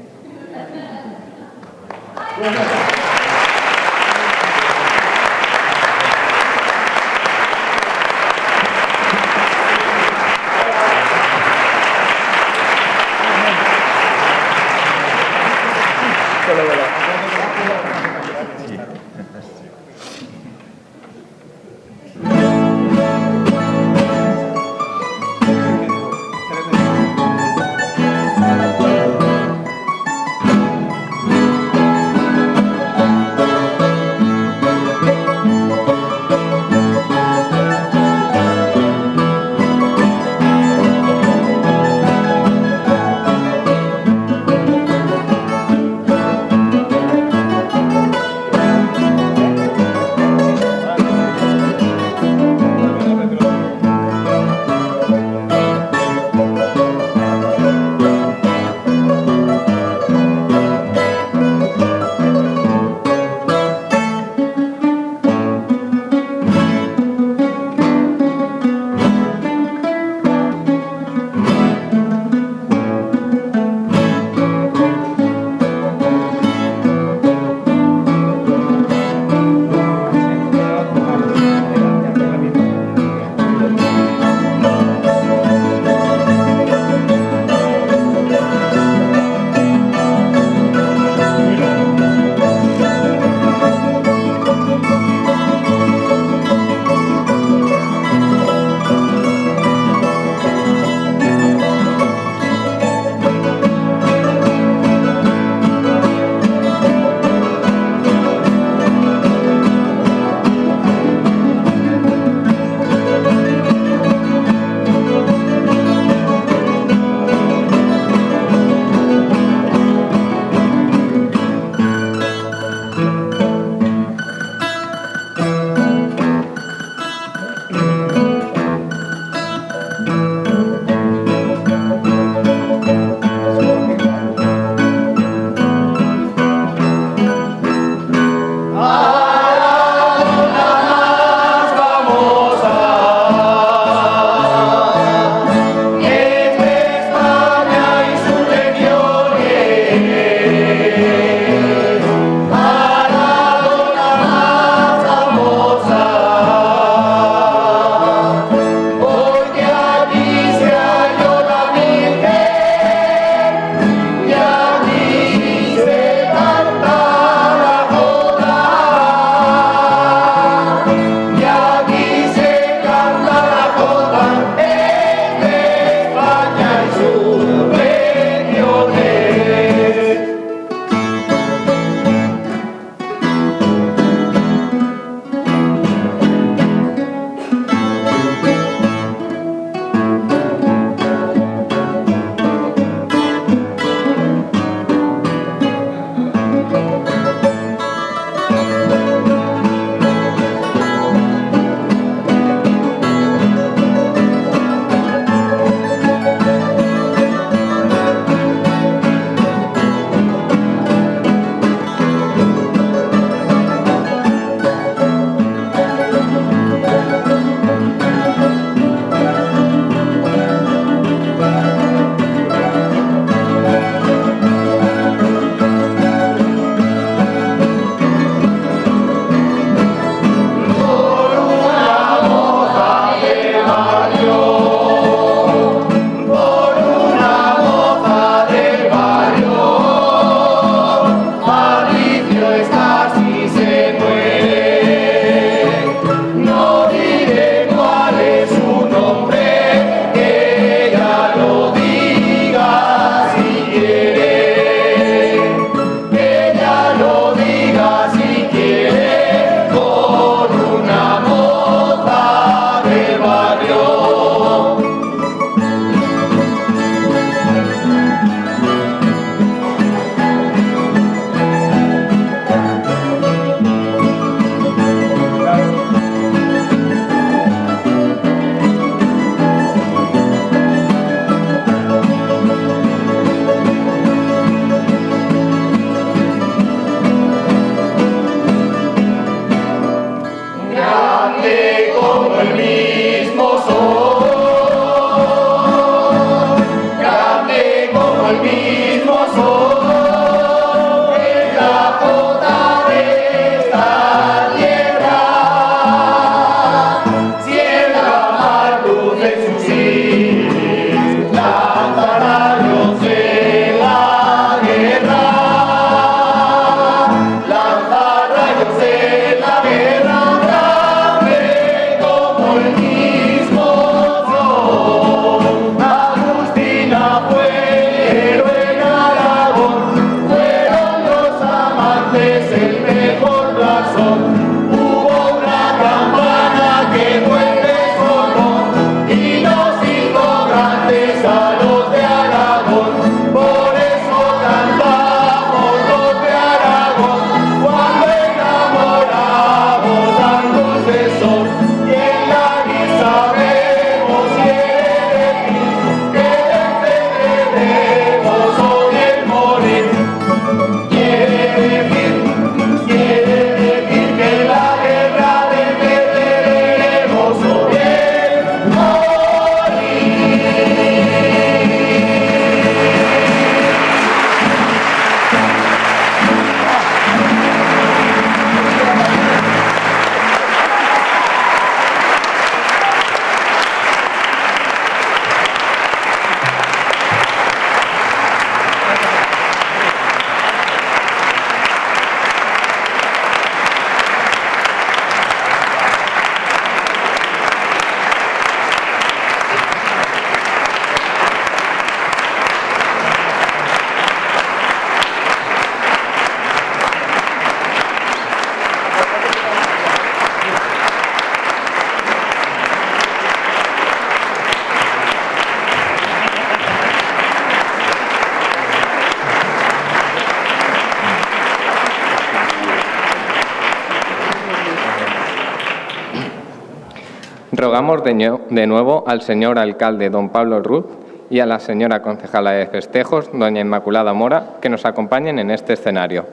Rogamos de nuevo al señor alcalde don Pablo Ruz y a la señora concejala de festejos, doña Inmaculada Mora, que nos acompañen en este escenario.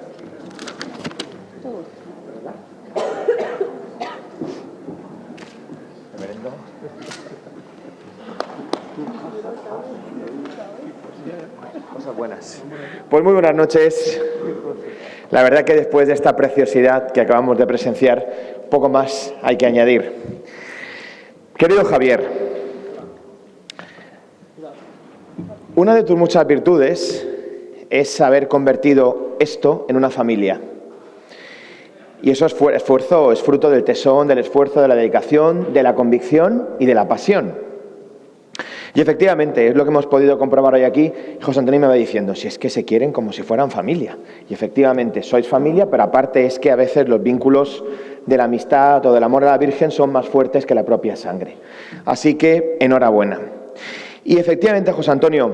Buenas. Pues muy buenas noches. La verdad que después de esta preciosidad que acabamos de presenciar, poco más hay que añadir. Querido Javier, una de tus muchas virtudes es haber convertido esto en una familia. Y eso esfuerzo es fruto del tesón, del esfuerzo, de la dedicación, de la convicción y de la pasión. Y efectivamente, es lo que hemos podido comprobar hoy aquí. José Antonio me va diciendo, si es que se quieren como si fueran familia. Y efectivamente, sois familia, pero aparte es que a veces los vínculos de la amistad o del amor a la Virgen son más fuertes que la propia sangre. Así que, enhorabuena. Y efectivamente, José Antonio,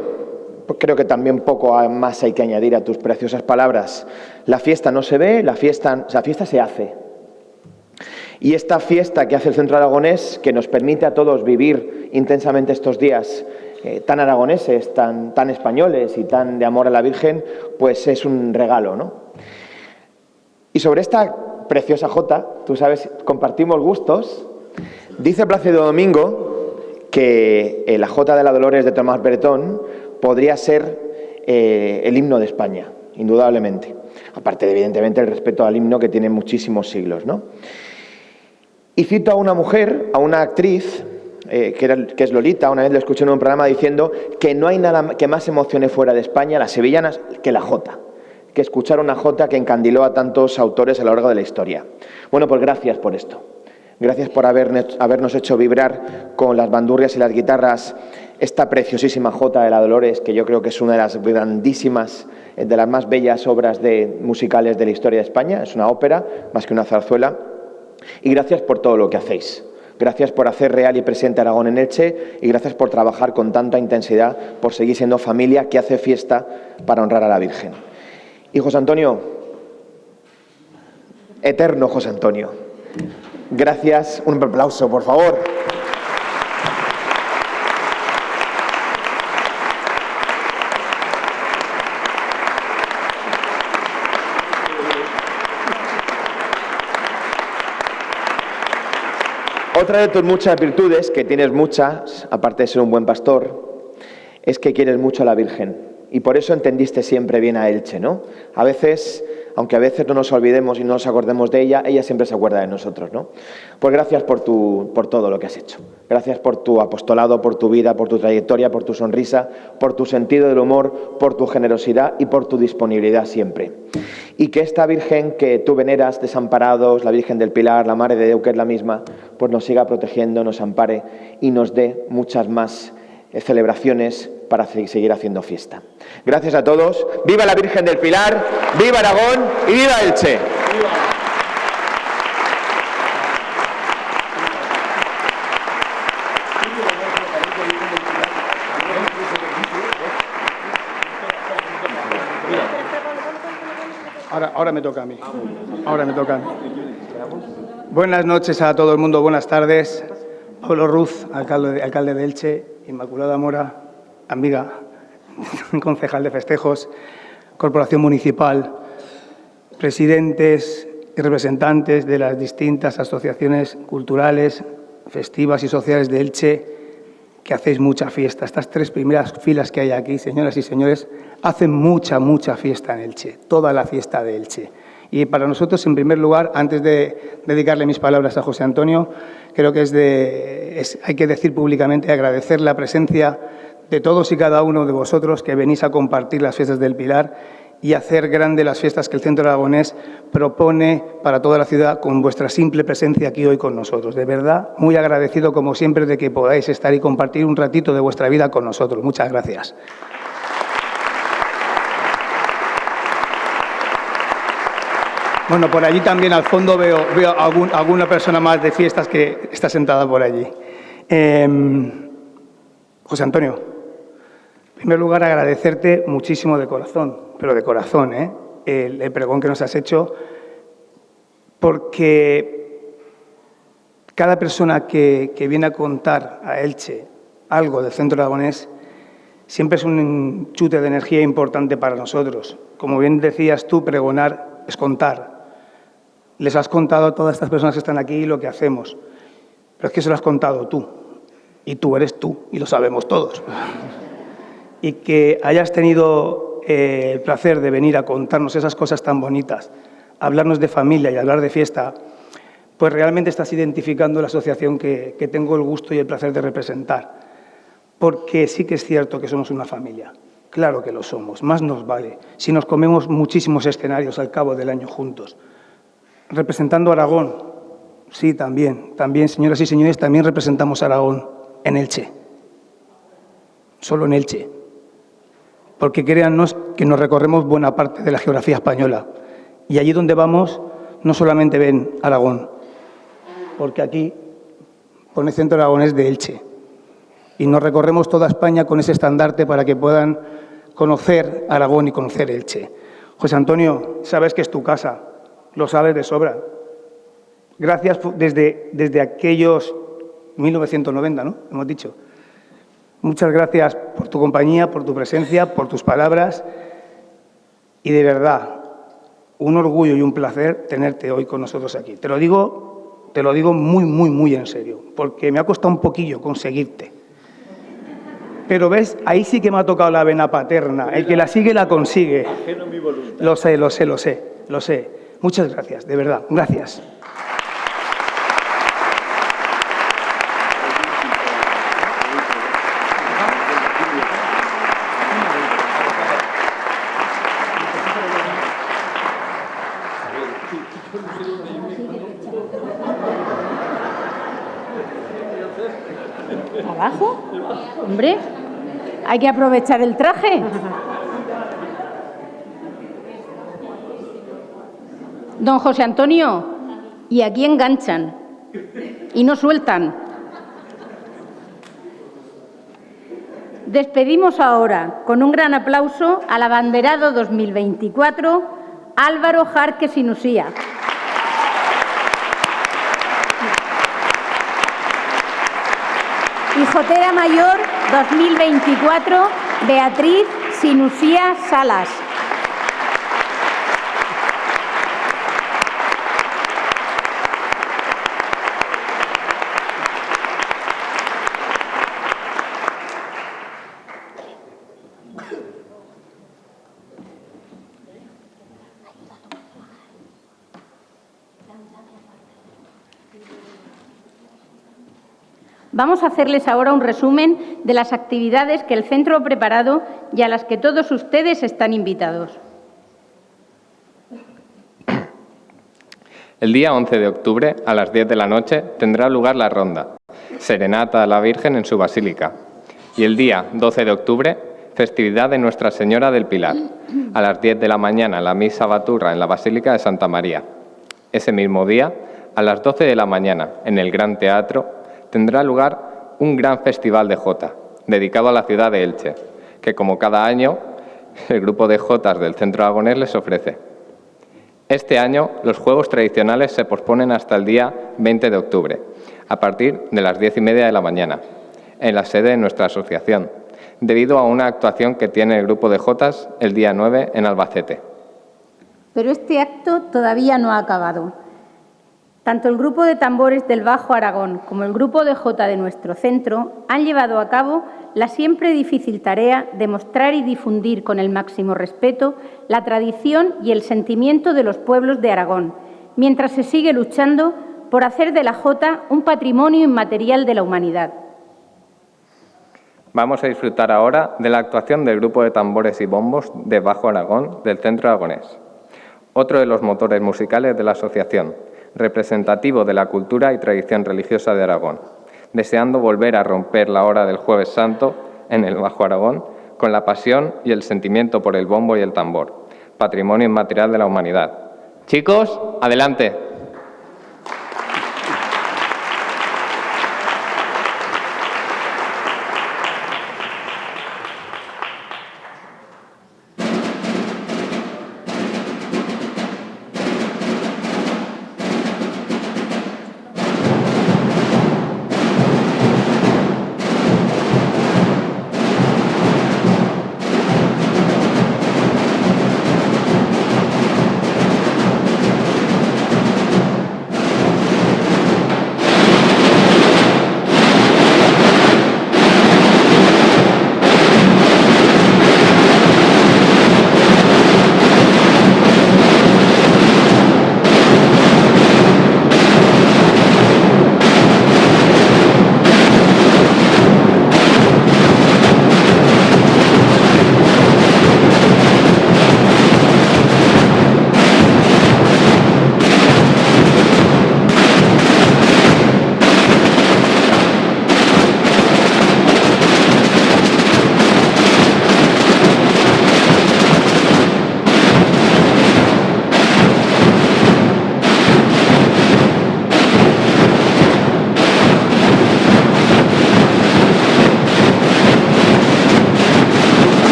creo que también poco más hay que añadir a tus preciosas palabras. La fiesta no se ve, la fiesta se hace. Y esta fiesta que hace el Centro Aragonés, que nos permite a todos vivir intensamente estos días tan aragoneses, tan españoles y tan de amor a la Virgen, pues es un regalo, ¿no? Y sobre esta preciosa jota, tú sabes, compartimos gustos. Dice Plácido Domingo que la jota de la Dolores de Tomás Bretón podría ser el himno de España, indudablemente. Aparte, evidentemente, el respeto al himno que tiene muchísimos siglos, ¿no? Y cito a una mujer, a una actriz, que es Lolita, una vez lo escuché en un programa diciendo que no hay nada que más emocione fuera de España, las sevillanas, que la jota, que escuchar una jota que encandiló a tantos autores a lo largo de la historia. Bueno, pues gracias por esto. Gracias por habernos hecho vibrar con las bandurrias y las guitarras esta preciosísima jota de la Dolores, que yo creo que es una de las grandísimas, de las más bellas obras musicales de la historia de España. Es una ópera, más que una zarzuela. Y gracias por todo lo que hacéis. Gracias por hacer real y presente Aragón en Elche y gracias por trabajar con tanta intensidad, por seguir siendo familia que hace fiesta para honrar a la Virgen. Y José Antonio, eterno José Antonio, gracias. Un aplauso, por favor. Otra de tus muchas virtudes, que tienes muchas, aparte de ser un buen pastor, es que quieres mucho a la Virgen. Y por eso entendiste siempre bien a Elche, ¿no? A veces, aunque a veces no nos olvidemos y no nos acordemos de ella, ella siempre se acuerda de nosotros, ¿no? Pues gracias por todo lo que has hecho. Gracias por tu apostolado, por tu vida, por tu trayectoria, por tu sonrisa, por tu sentido del humor, por tu generosidad y por tu disponibilidad siempre. Y que esta Virgen que tú veneras, Desamparados, la Virgen del Pilar, la Mare de Déu, que es la misma, pues nos siga protegiendo, nos ampare y nos dé muchas más celebraciones para seguir haciendo fiesta. Gracias a todos. ¡Viva la Virgen del Pilar! ¡Viva Aragón! ¡Y viva Elche! Ahora me toca a mí. Buenas noches a todo el mundo, buenas tardes. Pablo Ruz, alcalde de Elche, Inmaculada Mora, amiga, concejal de festejos, Corporación Municipal, presidentes y representantes de las distintas asociaciones culturales, festivas y sociales de Elche, que hacéis mucha fiesta. Estas tres primeras filas que hay aquí, señoras y señores, hacen mucha tiesta en Elche, toda la fiesta de Elche. Y para nosotros, en primer lugar, antes de dedicarle mis palabras a José Antonio, creo que hay que decir públicamente, agradecer la presencia de todos y cada uno de vosotros que venís a compartir las fiestas del Pilar y hacer grande las fiestas que el Centro Aragonés propone para toda la ciudad con vuestra simple presencia aquí hoy con nosotros. De verdad, muy agradecido como siempre de que podáis estar y compartir un ratito de vuestra vida con nosotros. Muchas gracias. Bueno, por allí también al fondo veo alguna persona más de fiestas que está sentada por allí. José Antonio, en primer lugar agradecerte muchísimo de corazón, pero de corazón, el pregón que nos has hecho, porque cada persona que viene a contar a Elche algo del centro aragonés siempre es un chute de energía importante para nosotros. Como bien decías tú, pregonar es contar. Les has contado a todas estas personas que están aquí lo que hacemos, pero es que se lo has contado tú, y tú eres tú, y lo sabemos todos. Y que hayas tenido el placer de venir a contarnos esas cosas tan bonitas, hablarnos de familia y hablar de fiesta, pues realmente estás identificando la asociación que tengo el gusto y el placer de representar. Porque sí que es cierto que somos una familia. Claro que lo somos, más nos vale si nos comemos muchísimos escenarios al cabo del año juntos. Representando a Aragón, sí, también, señoras y señores, también representamos a Aragón en Elche. Solo en Elche. Porque créannos que nos recorremos buena parte de la geografía española. Y allí donde vamos, no solamente ven Aragón, porque aquí pone Centro Aragonés de Elche. Y nos recorremos toda España con ese estandarte para que puedan conocer Aragón y conocer Elche. José Antonio, sabes que es tu casa, lo sabes de sobra. Gracias desde aquellos 1990, ¿no? Hemos dicho. Muchas gracias por tu compañía, por tu presencia, por tus palabras. Y de verdad, un orgullo y un placer tenerte hoy con nosotros aquí. Te lo digo muy, muy, muy en serio, porque me ha costado un poquillo conseguirte. Pero ves, ahí sí que me ha tocado la vena paterna. El que la sigue, la consigue. Ajeno a mi voluntad. Lo sé. Muchas gracias, de verdad. Gracias. ¿Abajo? Hombre, hay que aprovechar el traje. Don José Antonio, y aquí enganchan y no sueltan. Despedimos ahora con un gran aplauso al abanderado 2024, Álvaro Jarques y Nusía. Y Jotera Mayor 2024, Beatriz Sinusía Salas. Vamos a hacerles ahora un resumen de las actividades que el centro ha preparado y a las que todos ustedes están invitados. El día 11 de octubre, a las 10 de la noche, tendrá lugar la ronda, serenata a la Virgen en su basílica. Y el día 12 de octubre, festividad de Nuestra Señora del Pilar. A las 10 de la mañana, la misa baturra en la Basílica de Santa María. Ese mismo día, a las 12 de la mañana, en el Gran Teatro, tendrá lugar un gran festival de jota, dedicado a la ciudad de Elche, que como cada año, el grupo de jotas del Centro Aragonés les ofrece. Este año, los juegos tradicionales se posponen hasta el día 20 de octubre, a partir de las 10:30 de la mañana, en la sede de nuestra asociación, debido a una actuación que tiene el grupo de jotas el día 9 en Albacete. Pero este acto todavía no ha acabado. Tanto el grupo de tambores del Bajo Aragón como el grupo de jota de nuestro centro han llevado a cabo la siempre difícil tarea de mostrar y difundir con el máximo respeto la tradición y el sentimiento de los pueblos de Aragón, mientras se sigue luchando por hacer de la jota un patrimonio inmaterial de la humanidad. Vamos a disfrutar ahora de la actuación del grupo de tambores y bombos de Bajo Aragón del Centro Aragonés, otro de los motores musicales de la asociación, representativo de la cultura y tradición religiosa de Aragón, deseando volver a romper la hora del Jueves Santo en el Bajo Aragón con la pasión y el sentimiento por el bombo y el tambor, patrimonio inmaterial de la humanidad. Chicos, adelante.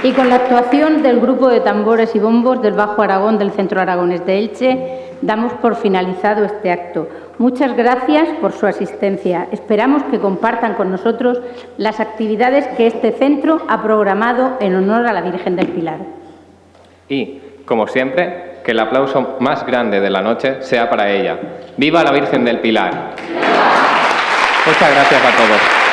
Y con la actuación del grupo de tambores y bombos del Bajo Aragón del Centro Aragonés de Elche, damos por finalizado este acto. Muchas gracias por su asistencia. Esperamos que compartan con nosotros las actividades que este centro ha programado en honor a la Virgen del Pilar. Y, como siempre, que el aplauso más grande de la noche sea para ella. ¡Viva la Virgen del Pilar! Muchas gracias a todos.